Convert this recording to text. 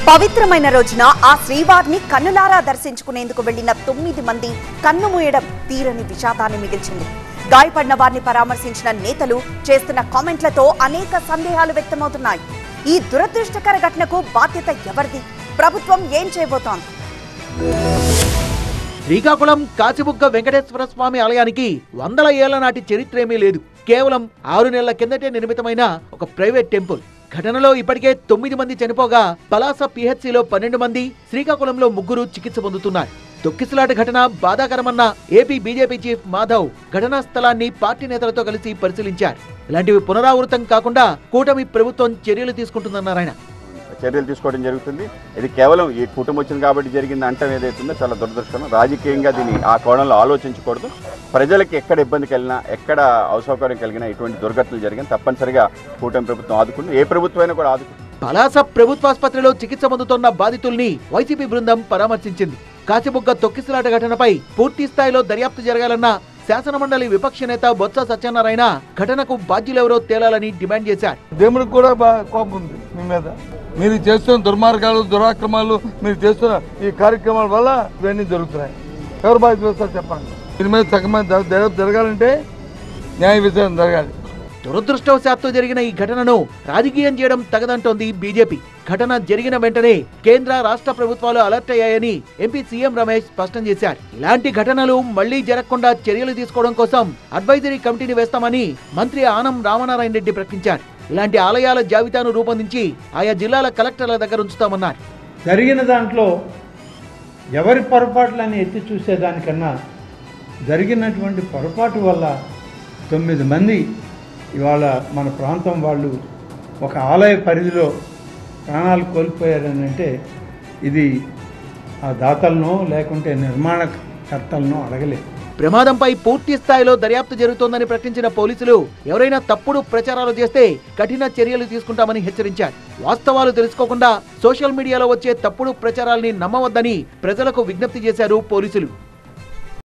పవిత్రమైన రోజున ఆ శ్రీవారిని కన్నులారా దర్శించుకునేందుకు వెళ్లిన 9 మంది కన్నుమూయడం తీరని విషాదాన్ని మిగిల్చింది. గాయపడిన వారిని పరామర్శించిన నేతలు చేస్తున్న కామెంట్లతో అనేక సందేహాలు వ్యక్తమవుతున్నాయి. ఈ దురదృష్టకర ఘటనకు బాధ్యత ఎవరిది? ప్రభుత్వం ఏం చేయబోతోంది? శ్రీకాకుళం కాశీబుగ్గ వెంకటేశ్వర స్వామి ఆలయానికి 100 ఏళ్ల నాటి చరిత్రేమీ లేదు. కేవలం 6 నెలల కిందటే నిర్మితమైన ఒక ప్రైవేట్ టెంపుల్. ఘటనలో ఇప్పటికే 9 మంది చనిపోగా పలాస పిహెచ్సిలో 12 మంది, శ్రీకాకుళంలో 3 చికిత్స పొందుతున్నారు. తొక్కిసలాట ఘటన బాధాకరమన్న ఏపీ బీజేపీ చీఫ్ మాధవ్ ఘటనా స్థలాన్ని పార్టీ నేతలతో కలిసి పరిశీలించారు. ఇలాంటివి పునరావృతం కాకుండా కూటమి ప్రభుత్వం చర్యలు తీసుకుంటుందన్నారు ఆయన. చర్యలు తీసుకోవడం జరుగుతుంది. ఇది కేవలం ఈ కుటుంబం వచ్చింది కాబట్టి జరిగింది అంటం ఏదైతుందో చాలా దురదృష్టం. రాజకీయంగా దీన్ని ఆ కోణంలో ఆలోచించకూడదు. ప్రజలకి ఎక్కడ ఇబ్బంది కలిగినా, ఎక్కడ అసౌకర్యం కలిగినా, ఇటువంటి దుర్ఘటనలు జరిగిన తప్పనిసరిగా కూటమి ప్రభుత్వం ఆదుకుంది. ఏ ప్రభుత్వం అయినా కూడా ఆదుకుంది. పలాస ప్రభుత్వాసుపత్రిలో చికిత్స పొందుతున్న బాధితుల్ని వైసీపీ బృందం పరామర్శించింది. కాశీబుగ్గ తొక్కిసలాట ఘటనపై పూర్తి స్థాయిలో దర్యాప్తు జరగాలన్న శాసనమండలి విపక్ష నేత బొత్స సత్యనారాయణ ఘటనకు బాధ్యులెవరో తేలాలని డిమాండ్ చేశారు. దేవుడికి కూడా కోపం ఉంది మీ మీద. మీరు చేస్తున్న దుర్మార్గాలు, దురాక్రమాలు, మీరు చేస్తున్న ఈ కార్యక్రమాల వల్ల ఇవన్నీ జరుగుతున్నాయి. ఎవరు బాధ్యత వస్తారు చెప్పండి. దీని మీద సగమైన దర్యాప్తు జరగాలంటే న్యాయ విచారణ జరగాలి. దురదృష్టవశాత్తు జరిగిన ఈ ఘటనను రాజకీయం చేయడం తగదంటోంది బీజేపీ. ఘటన జరిగిన వెంటనే కేంద్ర రాష్ట్ర ప్రభుత్వాలు అలర్ట్ అయ్యాయని ఎంపీ సీఎం రమేష్ స్పష్టం చేశారు. ఇలాంటి ఘటనలు మళ్లీ జరగకుండా చర్యలు తీసుకోవడం కోసం అడ్వైజరీ కమిటీని వేస్తామని మంత్రి ఆనం రామనారాయణ రెడ్డి ప్రకటించారు. ఇలాంటి ఆలయాల జాబితాను రూపొందించి ఆయా జిల్లాల కలెక్టర్ల దగ్గర ఉంచుతామన్నారు. జరిగిన దాంట్లో ఎవరి పొరపాట్లని ఎత్తి చూసేదానికన్నా జరిగినటువంటి పొరపాటు వల్ల 9 మంది ఇవాళ మన ప్రాంతం వాళ్ళు ఒక ఆలయ పరిధిలో ప్రాణాలు కోల్పోయారని అంటే ఇది ఆ దాతలను లేకుంటే నిర్మాణకర్తలను అడగలేదు. ప్రమాదంపై పూర్తి స్థాయిలో దర్యాప్తు జరుగుతోందని ప్రకటించిన పోలీసులు ఎవరైనా తప్పుడు ప్రచారాలు చేస్తే కఠిన చర్యలు తీసుకుంటామని హెచ్చరించారు. వాస్తవాలు తెలుసుకోకుండా సోషల్ మీడియాలో వచ్చే తప్పుడు ప్రచారాల్ని నమ్మవద్దని ప్రజలకు విజ్ఞప్తి చేశారు పోలీసులు.